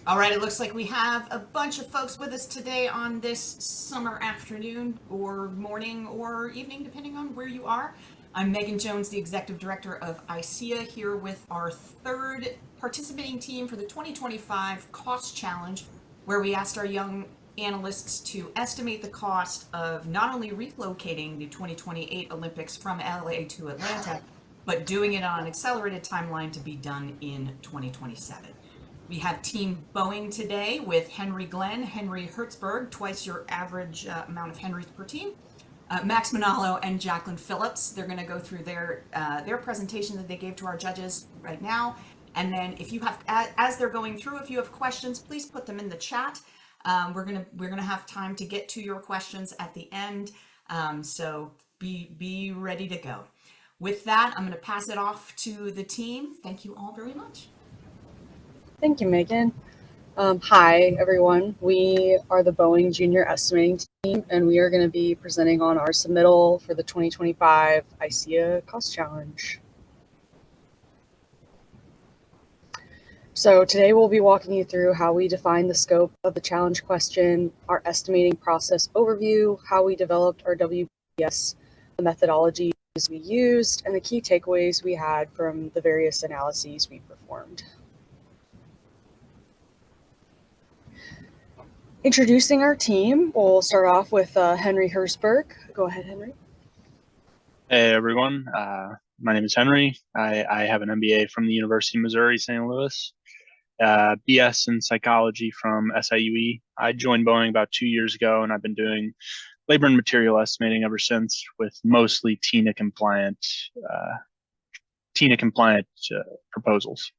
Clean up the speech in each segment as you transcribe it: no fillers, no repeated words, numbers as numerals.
All right, it looks like we have a bunch of folks with us today on this summer afternoon or morning or evening, depending on where you are. I'm Megan Jones, the Executive Director of ICEAA, here with our third participating team for the 2025 Cost Challenge, where we asked our young analysts to estimate the cost of not only relocating the 2028 Olympics from LA to Atlanta, but doing it on an accelerated timeline to be done in 2027. We have Team Boeing today with Henry Glenn, Henry Hertzberg, twice your average amount of Henrys per team, Max Manalo, and Jacqueline Phillips. They're going to go through their presentation that they gave to our judges right now. And then if you have, as they're going through, if you have questions, please put them in the chat. We're gonna have time to get to your questions at the end. So be ready to go. With that, I'm going to pass it off to the team. Thank you all very much. Thank you, Megan. Hi, everyone. We are the Boeing Junior Estimating Team, and we are going to be presenting on our submittal for the 2025 ICEAA Cost Challenge. So today we'll be walking you through how we define the scope of the challenge question, our estimating process overview, how we developed our WPS, the methodologies we used, and the key takeaways we had from the various analyses we performed. Introducing our team, we'll start off with Henry Hertzberg. Go ahead, Henry. Hey, everyone. My name is Henry. I have an MBA from the University of Missouri, St. Louis, BS in psychology from SIUE. I joined Boeing about 2 years ago, and I've been doing labor and material estimating ever since, with mostly TINA compliant proposals.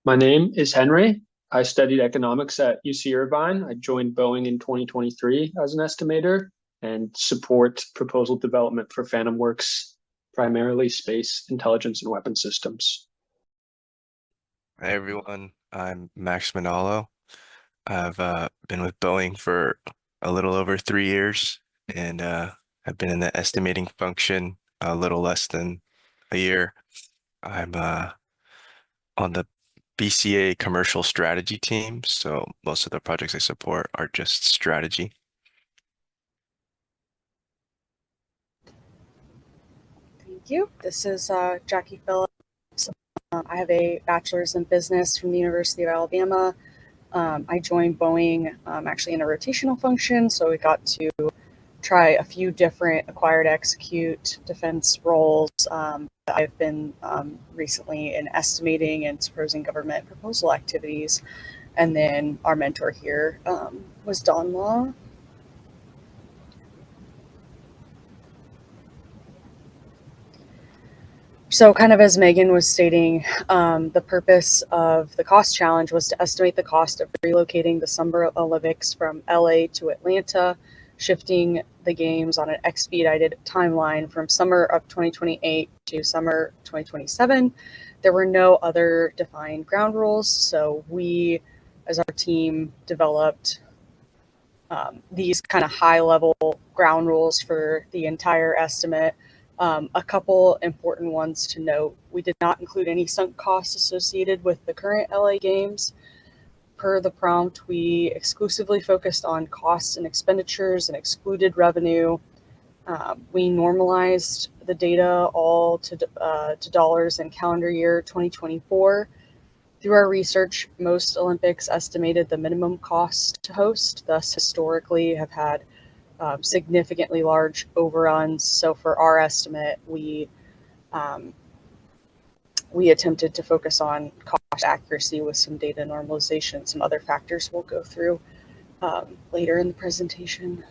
My name is Henry. I studied economics at UC Irvine. I joined Boeing in 2023 as an estimator and support proposal development for Phantom Works, primarily space, intelligence, and weapon systems. Hi, everyone. I'm Max Manalo. I've been with Boeing for a little over 3 years, and I've been in the estimating function a little less than a year. I'm on the BCA commercial strategy team, so most of the projects I support are just strategy. Thank you. This is Jackie Phillips. I have a bachelor's in business from the University of Alabama. I joined Boeing actually in a rotational function, so we got to try a few different acquire to execute defense roles. I've been recently in estimating and supervising government proposal activities. And then our mentor here was Don Law. So kind of as Megan was stating, the purpose of the cost challenge was to estimate the cost of relocating the Summer Olympics from LA to Atlanta, shifting the games on an expedited timeline from summer of 2028 to summer 2027. There were no other defined ground rules, so we, as our team, developed these kind of high-level ground rules for the entire estimate. A couple important ones to note: we did not include any sunk costs associated with the current LA Games. Per the prompt, we exclusively focused on costs and expenditures and excluded revenue. We normalized the data all to dollars in calendar year 2024. Through our research, most Olympics estimated the minimum cost to host, thus historically have had significantly large overruns. So for our estimate, we attempted to focus on cost accuracy with some data normalization, some other factors we'll go through later in the presentation.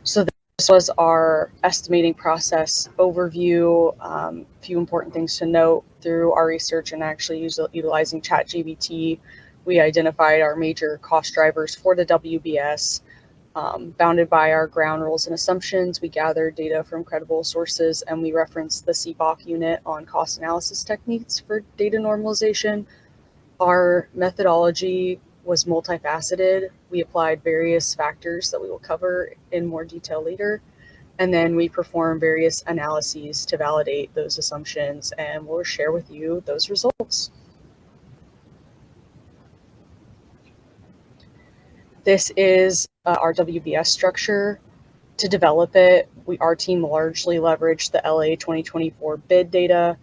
So this was our estimating process overview. A few important things to note: through our research and actually utilizing ChatGPT, we identified our major cost drivers for the WBS. Bounded by our ground rules and assumptions, we gathered data from credible sources, and we referenced the CBOC unit on cost analysis techniques for data normalization. Our methodology was multifaceted. We applied various factors that we will cover in more detail later. And then we perform various analyses to validate those assumptions, and we'll share with you those results. This is our WBS structure. To develop it, our team largely leveraged the LA 2024 bid data.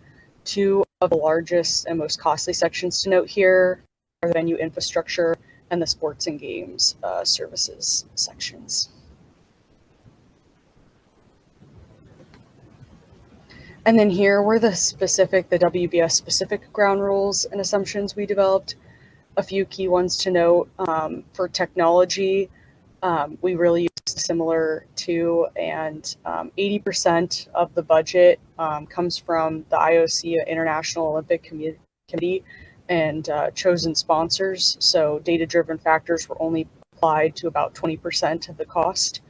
Two of the largest and most costly sections to note here are the venue infrastructure and the sports and games services sections. And then here were the WBS specific ground rules and assumptions we developed. A few key ones to note. For technology, we really used similar to, and 80% of the budget comes from the IOC, International Olympic Committee, and chosen sponsors. So data-driven factors were only applied to about 20% of the cost.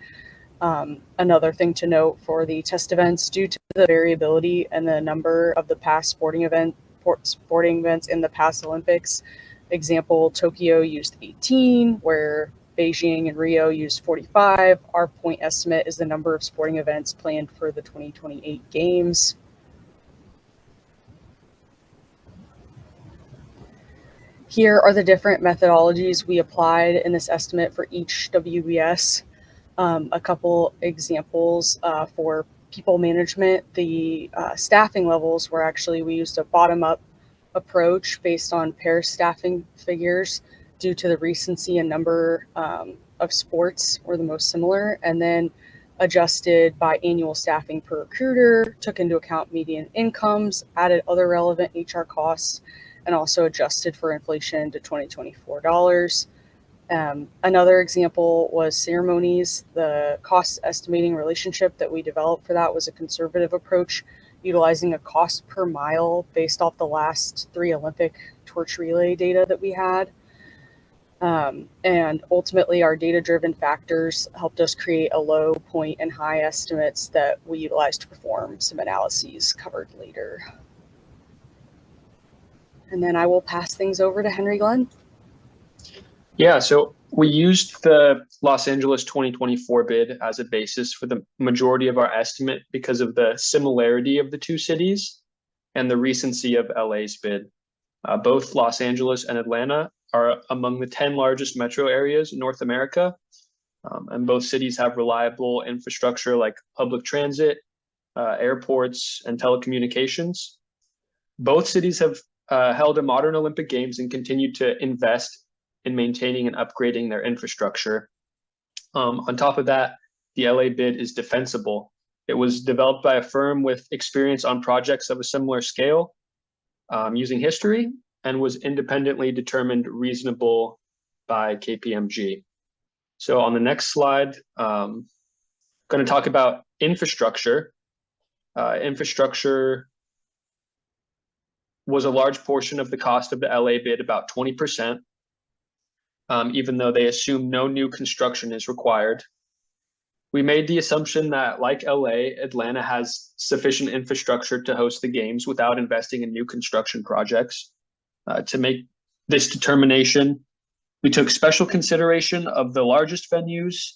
Another thing to note for the test events, due to the variability and the number of the past sporting events in the past Olympics, example, Tokyo used 18, where Beijing and Rio used 45. Our point estimate is the number of sporting events planned for the 2028 games. Here are the different methodologies we applied in this estimate for each WBS. A couple examples for people management. The staffing levels were actually, we used a bottom-up approach based on pair staffing figures due to the recency and number of sports were the most similar, and then adjusted by annual staffing per recruiter, took into account median incomes, added other relevant HR costs, and also adjusted for inflation to $2024. Another example was ceremonies. The cost estimating relationship that we developed for that was a conservative approach, utilizing a cost per mile based off the last 3 Olympic torch relay data that we had. And ultimately, our data-driven factors helped us create a low, point, and high estimates that we utilized to perform some analyses covered later. And then I will pass things over to Henry Glenn. Yeah, so we used the Los Angeles 2024 bid as a basis for the majority of our estimate because of the similarity of the two cities and the recency of LA's bid. Both Los Angeles and Atlanta are among the 10 largest metro areas in North America, and both cities have reliable infrastructure like public transit, airports, and telecommunications. Both cities have held a modern Olympic Games and continue to invest in maintaining and upgrading their infrastructure. On top of that, the LA bid is defensible. It was developed by a firm with experience on projects of a similar scale, using history, and was independently determined reasonable by KPMG. So on the next slide, I'm going to talk about infrastructure. Infrastructure was a large portion of the cost of the LA bid, about 20%. Even though they assume no new construction is required. We made the assumption that, like LA, Atlanta has sufficient infrastructure to host the games without investing in new construction projects. To make this determination, we took special consideration of the largest venues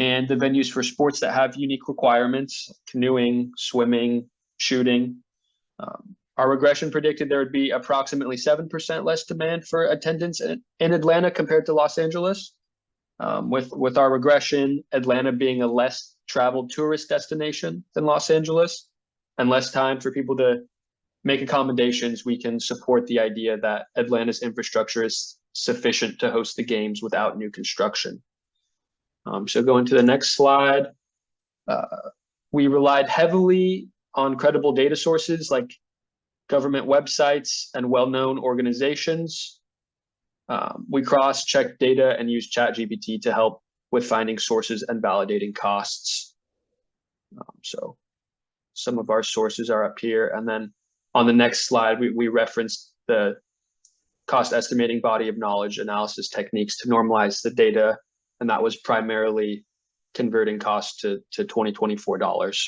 and the venues for sports that have unique requirements, canoeing, swimming, shooting. Our regression predicted there would be approximately 7% less demand for attendance in Atlanta compared to Los Angeles. With our regression, Atlanta being a less traveled tourist destination than Los Angeles and less time for people to make accommodations, we can support the idea that Atlanta's infrastructure is sufficient to host the games without new construction. So going to the next slide, we relied heavily on credible data sources like government websites and well-known organizations. We cross-checked data and used ChatGPT to help with finding sources and validating costs. So some of our sources are up here. And then on the next slide, we referenced the cost estimating body of knowledge analysis techniques to normalize the data. And that was primarily converting costs to $2024.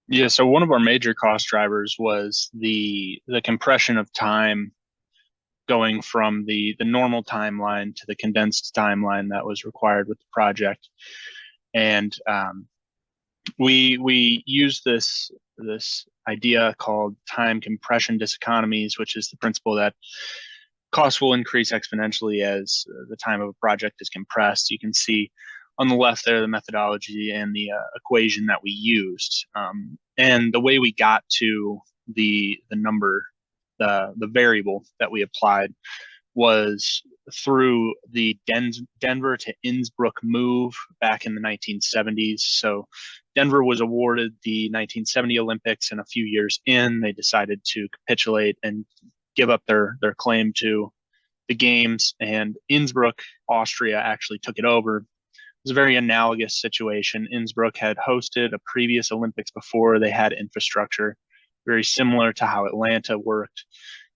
Yeah, so one of our major cost drivers was the compression of time going from the normal timeline to the condensed timeline that was required with the project. And we use this idea called time compression diseconomies, which is the principle that costs will increase exponentially as the time of a project is compressed. You can see on the left there the methodology and the equation that we used, and the way we got to the number, the variable that we applied, was through the Denver to Innsbruck move back in the 1970s. So Denver was awarded the 1970 Olympics, and a few years in, they decided to capitulate and give up their claim to the games, and Innsbruck, Austria, actually took it over. It was a very analogous situation. Innsbruck had hosted a previous Olympics before. They had infrastructure very similar to how Atlanta worked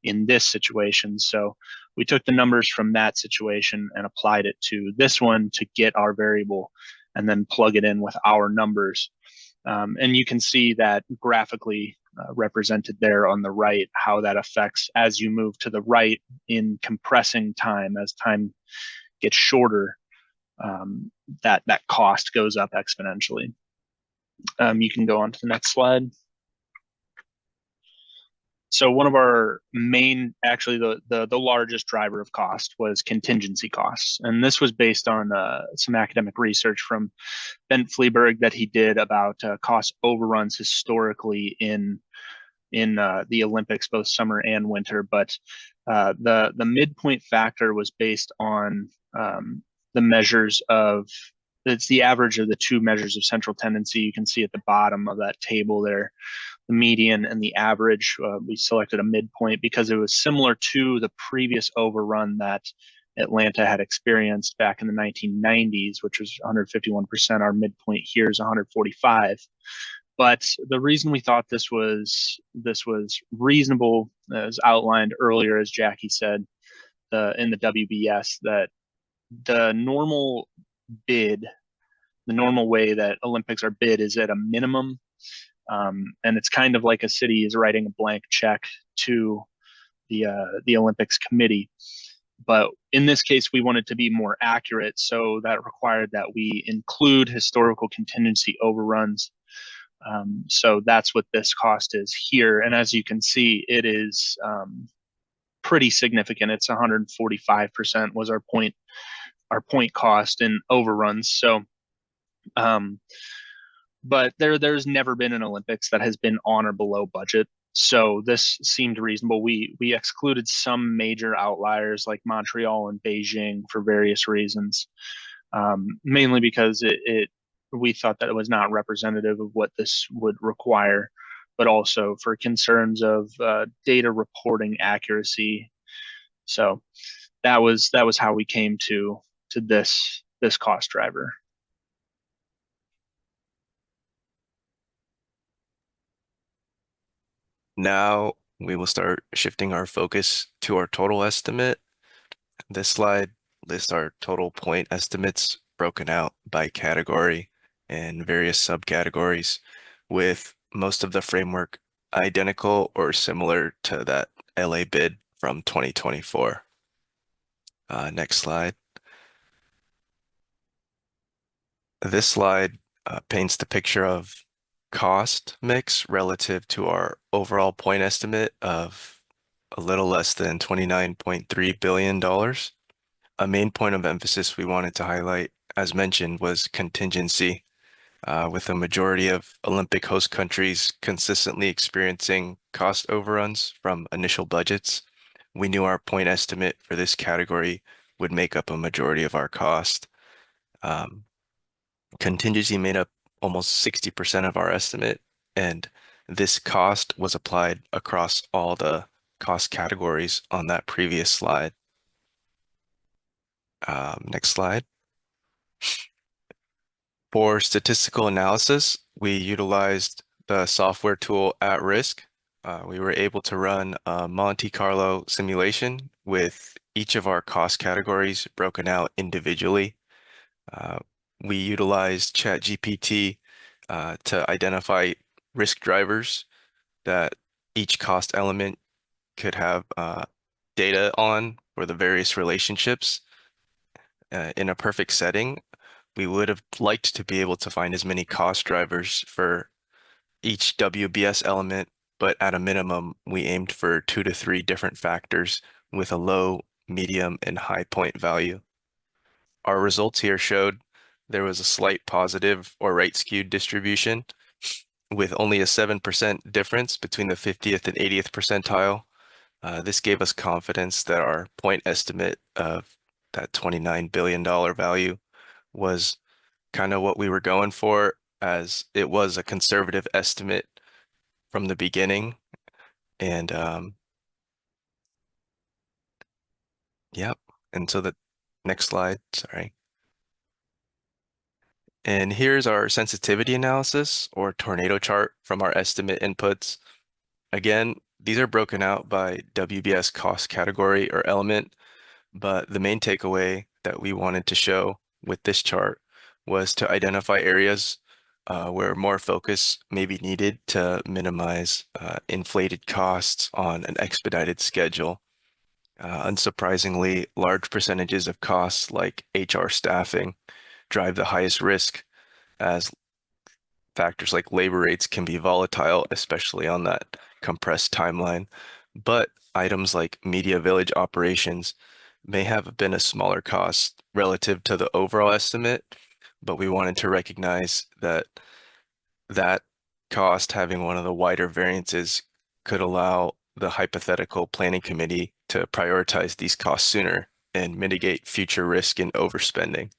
in this situation. So we took the numbers from that situation and applied it to this one to get our variable and then plug it in with our numbers. And you can see that graphically represented there on the right, how that affects as you move to the right in compressing time. As time gets shorter, that cost goes up exponentially. You can go on to the next slide. So one of our main, actually the largest driver of cost was contingency costs. And this was based on some academic research from Bent Fleeberg that he did about cost overruns historically in the Olympics, both summer and winter. But the midpoint factor was based on the measures of, it's the average of the two measures of central tendency. You can see at the bottom of that table there, the median and the average. We selected a midpoint because it was similar to the previous overrun that Atlanta had experienced back in the 1990s, which was 151%. Our midpoint here is 145. But the reason we thought this was reasonable, as outlined earlier, as Jackie said, in the WBS, that the normal bid, the normal way that Olympics are bid is at a minimum. And it's kind of like a city is writing a blank check to the Olympics committee. But in this case, we wanted to be more accurate, so that required that we include historical contingency overruns. So that's what this cost is here. And as you can see, it is pretty significant. It's 145% was our point cost in overruns. So, but there's never been an Olympics that has been on or below budget. So this seemed reasonable. We excluded some major outliers like Montreal and Beijing for various reasons, mainly because we thought that it was not representative of what this would require, but also for concerns of data reporting accuracy. So that was how we came to this cost driver. Now we will start shifting our focus to our total estimate. This slide lists our total point estimates broken out by category and various subcategories, with most of the framework identical or similar to that LA bid from 2024. Next slide. This slide paints the picture of cost mix relative to our overall point estimate of a little less than $29.3 billion. A main point of emphasis we wanted to highlight, as mentioned, was contingency, with a majority of Olympic host countries consistently experiencing cost overruns from initial budgets. We knew our point estimate for this category would make up a majority of our cost. Contingency made up almost 60% of our estimate, and this cost was applied across all the cost categories on that previous slide. Next slide. For statistical analysis, we utilized the software tool At Risk. We were able to run a Monte Carlo simulation with each of our cost categories broken out individually. We utilized ChatGPT to identify risk drivers that each cost element could have data on for the various relationships. In a perfect setting, we would have liked to be able to find as many cost drivers for each WBS element, but at a minimum, we aimed for 2 to 3 different factors with a low, medium, and high point value. Our results here showed there was a slight positive or right skewed distribution with only a 7% difference between the 50th and 80th percentile. This gave us confidence that our point estimate of that $29 billion value was kind of what we were going for, as it was a conservative estimate from the beginning. And yep. And so the next slide, sorry. And here's our sensitivity analysis or tornado chart from our estimate inputs. Again, these are broken out by WBS cost category or element, but the main takeaway that we wanted to show with this chart was to identify areas where more focus may be needed to minimize inflated costs on an expedited schedule. Unsurprisingly, large percentages of costs like HR staffing drive the highest risk, as factors like labor rates can be volatile, especially on that compressed timeline. But items like media village operations may have been a smaller cost relative to the overall estimate, but we wanted to recognize that that cost having one of the wider variances could allow the hypothetical planning committee to prioritize these costs sooner and mitigate future risk in overspending.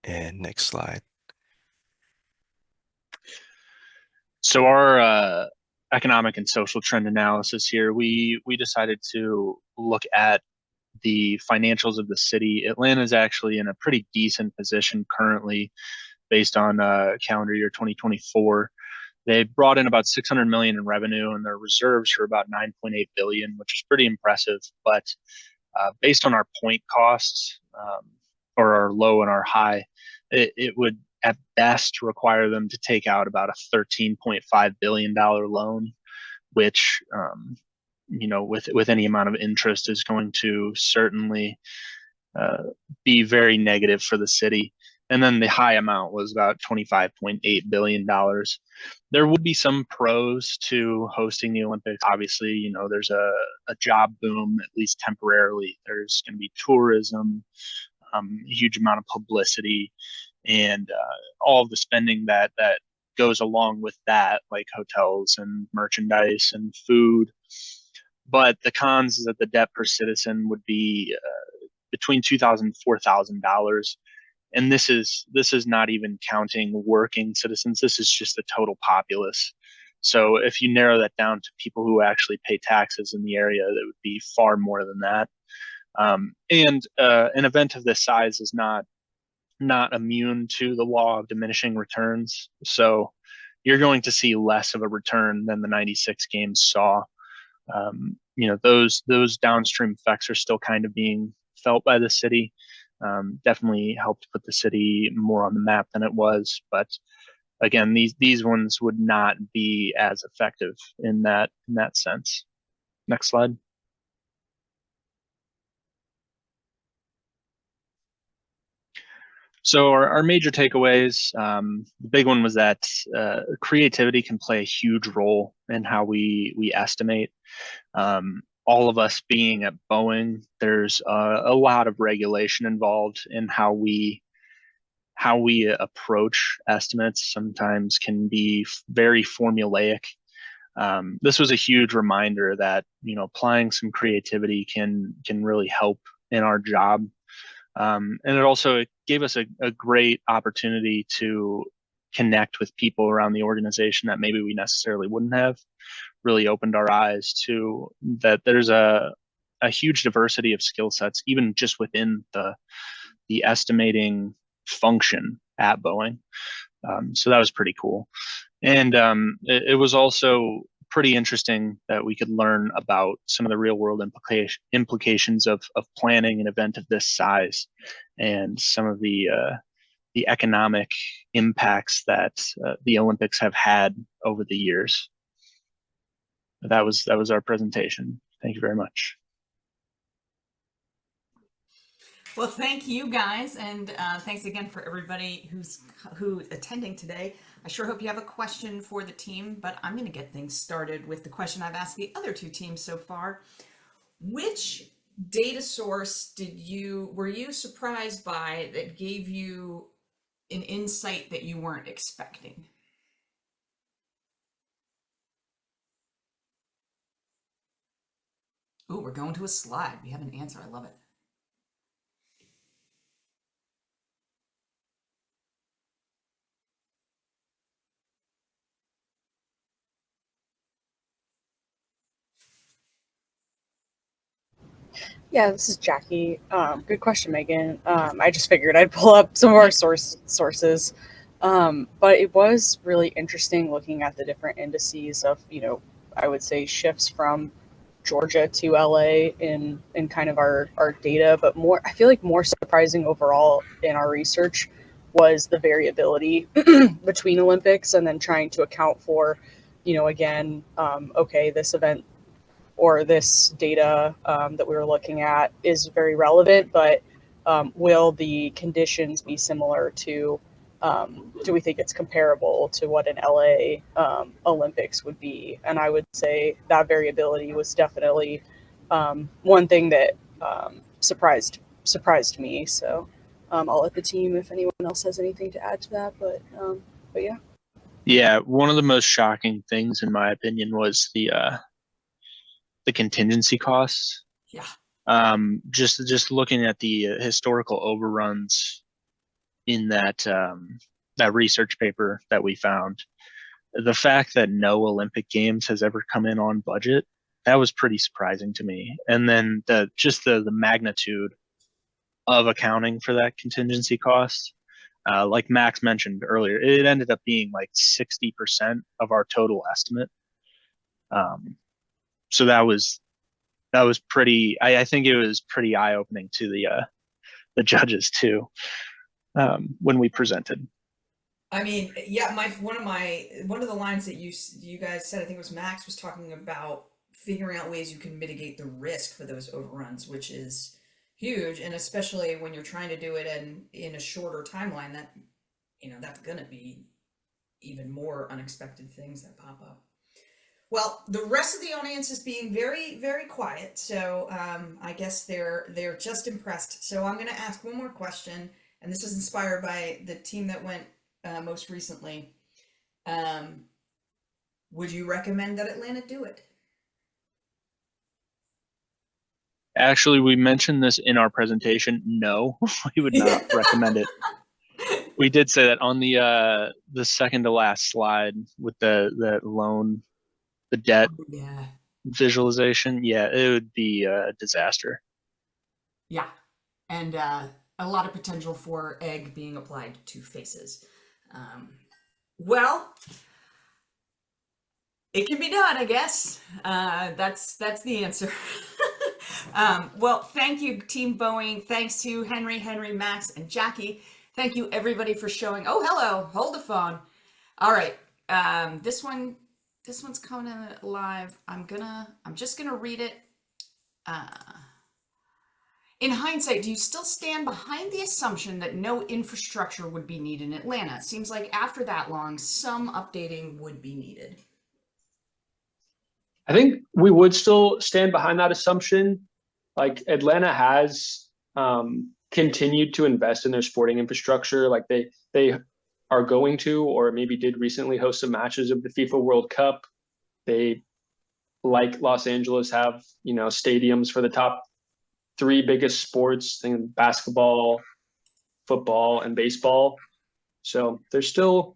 And next slide. So our economic and social trend analysis here, we decided to look at the financials of the city. Atlanta is actually in a pretty decent position currently based on calendar year 2024. They brought in about 600 million in revenue, and their reserves are about 9.8 billion, which is pretty impressive. But based on our point costs, or our low and our high, it would at best require them to take out about a $13.5 billion loan, which, with any amount of interest is going to certainly be very negative for the city. And then the high amount was about $25.8 billion. There would be some pros to hosting the Olympics. Obviously, there's a job boom, at least temporarily. There's going to be tourism, a huge amount of publicity, and all of the spending that goes along with that, like hotels and merchandise and food. But the cons is that the debt per citizen would be between $2,000 and $4,000, and this is not even counting working citizens. This is just the total populace. So if you narrow that down to people who actually pay taxes in the area, that would be far more than that. And an event of this size is not immune to the law of diminishing returns. So you're going to see less of a return than the 96 games saw. Those downstream effects are still kind of being felt by the city. Definitely helped put the city more on the map than it was. But again, these ones would not be as effective in that sense. Next slide. So our major takeaways, the big one was that creativity can play a huge role in how we estimate. All of us being at Boeing, there's a lot of regulation involved in how we approach estimates. Sometimes can be very formulaic. This was a huge reminder that applying some creativity can really help in our job. And it gave us a great opportunity to connect with people around the organization that maybe we necessarily wouldn't have. Really opened our eyes to that there's a huge diversity of skill sets, even just within the estimating function at Boeing. So that was pretty cool. And it was also pretty interesting that we could learn about some of the real world implications of planning an event of this size, and some of the economic impacts that the Olympics have had over the years. that was our presentation. Thank you very much. Well, thank you guys, and thanks again for everybody who's attending today. I sure hope you have a question for the team, but I'm going to get things started with the question I've asked the other two teams so far. Which data source were you surprised by that gave you an insight that you weren't expecting? Ooh, we're going to a slide. We have an answer. I love it. Yeah, this is Jackie. Good question, Megan. I just figured I'd pull up some of our sources. But it was really interesting looking at the different indices of, I would say shifts from Georgia to LA in kind of our data. But I feel like more surprising overall in our research was the variability between Olympics and then trying to account for, again, okay, this event or this data that we were looking at is very relevant, but will the conditions be similar to, do we think it's comparable to what an LA Olympics would be? And I would say that variability was definitely one thing that surprised me. So I'll let the team, if anyone else has anything to add to that, but yeah. Yeah, one of the most shocking things, in my opinion, was the contingency costs. Yeah. Just looking at the historical overruns in that research paper that we found, the fact that no Olympic Games has ever come in on budget, that was pretty surprising to me. And then the magnitude of accounting for that contingency cost, like Max mentioned earlier, it ended up being like 60% of our total estimate. So that was pretty. I think it was pretty eye opening to the judges too, when we presented. I mean, yeah, one of the lines that you guys said, I think it was Max, was talking about figuring out ways you can mitigate the risk for those overruns, which is huge, and especially when you're trying to do it in a shorter timeline, that's going to be even more unexpected things that pop up. Well, the rest of the audience is being very, very quiet, so I guess they're just impressed. So I'm going to ask one more question, and this is inspired by the team that went most recently. Would you recommend that Atlanta do it? Actually, we mentioned this in our presentation. No, we would not recommend it. We did say that on the second to last slide with the loan, the debt Yeah. visualization. Yeah, it would be a disaster. Yeah. And a lot of potential for egg being applied to faces. Well, it can be done, I guess. That's the answer. Well, thank you, Team Boeing. Thanks to Henry, Max, and Jackie. Thank you, everybody, for showing. Oh, hello. Hold the phone. All right. This one's coming in live. I'm just gonna read it. In hindsight, do you still stand behind the assumption that no infrastructure would be needed in Atlanta? It seems like after that long, some updating would be needed. I think we would still stand behind that assumption. Like Atlanta has continued to invest in their sporting infrastructure. Like they are going to, or maybe did recently, host some matches of the FIFA World Cup. They, like Los Angeles, have stadiums for the top three biggest sports: basketball, football, and baseball. So there's still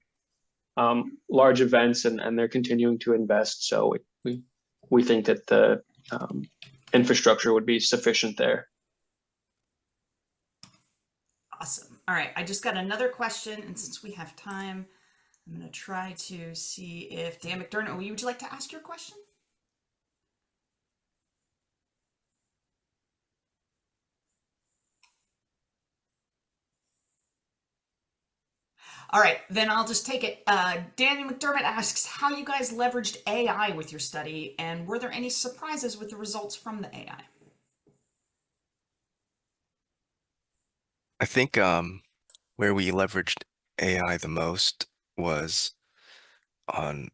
large events, and they're continuing to invest. So we think that the infrastructure would be sufficient there. Awesome. All right, I just got another question, and since we have time, I'm going to try to see if Dan McDermott, would you like to ask your question? All right, then I'll just take it. Daniel McDermott asks how you guys leveraged AI with your study, and were there any surprises with the results from the AI? I think where we leveraged AI the most was on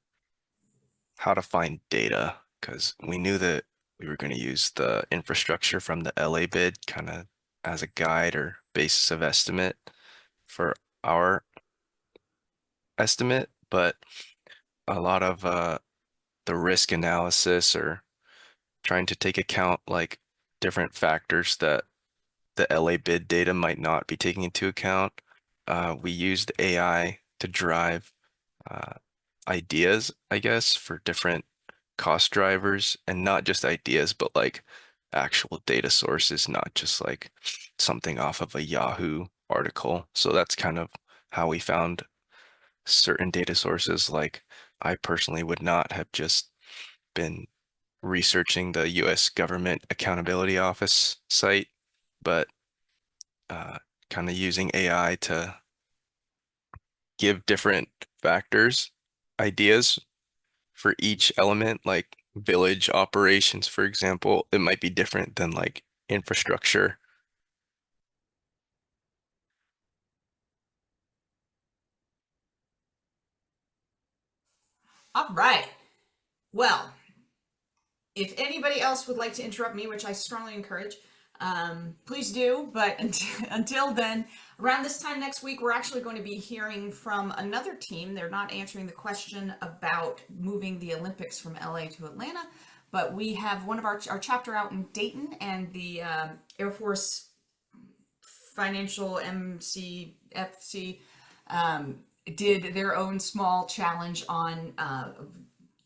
how to find data, because we knew that we were going to use the infrastructure from the LA bid kind of as a guide or basis of estimate for our estimate, but a lot of the risk analysis or trying to take account like different factors that the LA bid data might not be taking into account. We used AI to drive uh, ideas, I guess, for different cost drivers, and not just ideas, but like actual data sources, not just like something off of a Yahoo article. So that's kind of how we found certain data sources. Like I personally would not have just been researching the US Government Accountability Office site, but kind of using AI to give different factors, ideas for each element, like village operations, for example, it might be different than like infrastructure. All right. Well, if anybody else would like to interrupt me, which I strongly encourage, please do. But until then, around this time next week, we're actually going to be hearing from another team. They're not answering the question about moving the Olympics from LA to Atlanta, but we have one of our chapter out in Dayton, and the Air Force Financial MCFC did their own small challenge on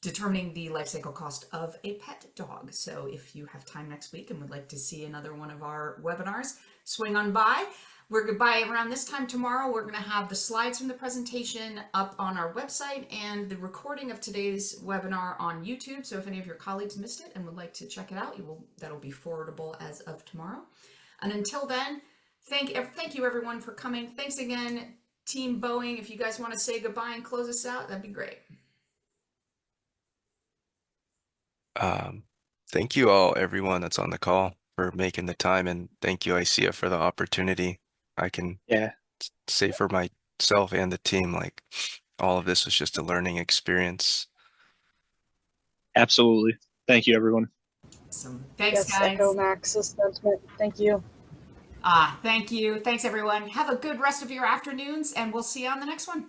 determining the life cycle cost of a pet dog. So if you have time next week and would like to see another one of our webinars, swing on by. We're goodbye around this time tomorrow. We're going to have the slides from the presentation up on our website and the recording of today's webinar on YouTube. So if any of your colleagues missed it and would like to check it out, that'll be forwardable as of tomorrow. And until then, thank you everyone for coming. Thanks again, Team Boeing. If you guys want to say goodbye and close us out, that'd be great. Thank you all, everyone that's on the call for making the time, and thank you, ICEA, for the opportunity. I can Yeah, say for myself and the team, like all of this was just a learning experience. absolutely. Thank you, everyone. Awesome. Thanks, Yes, guys. echo Max's sentiment. Thank you. Thank you. Thanks, everyone. Have a good rest of your afternoons, and we'll see you on the next one.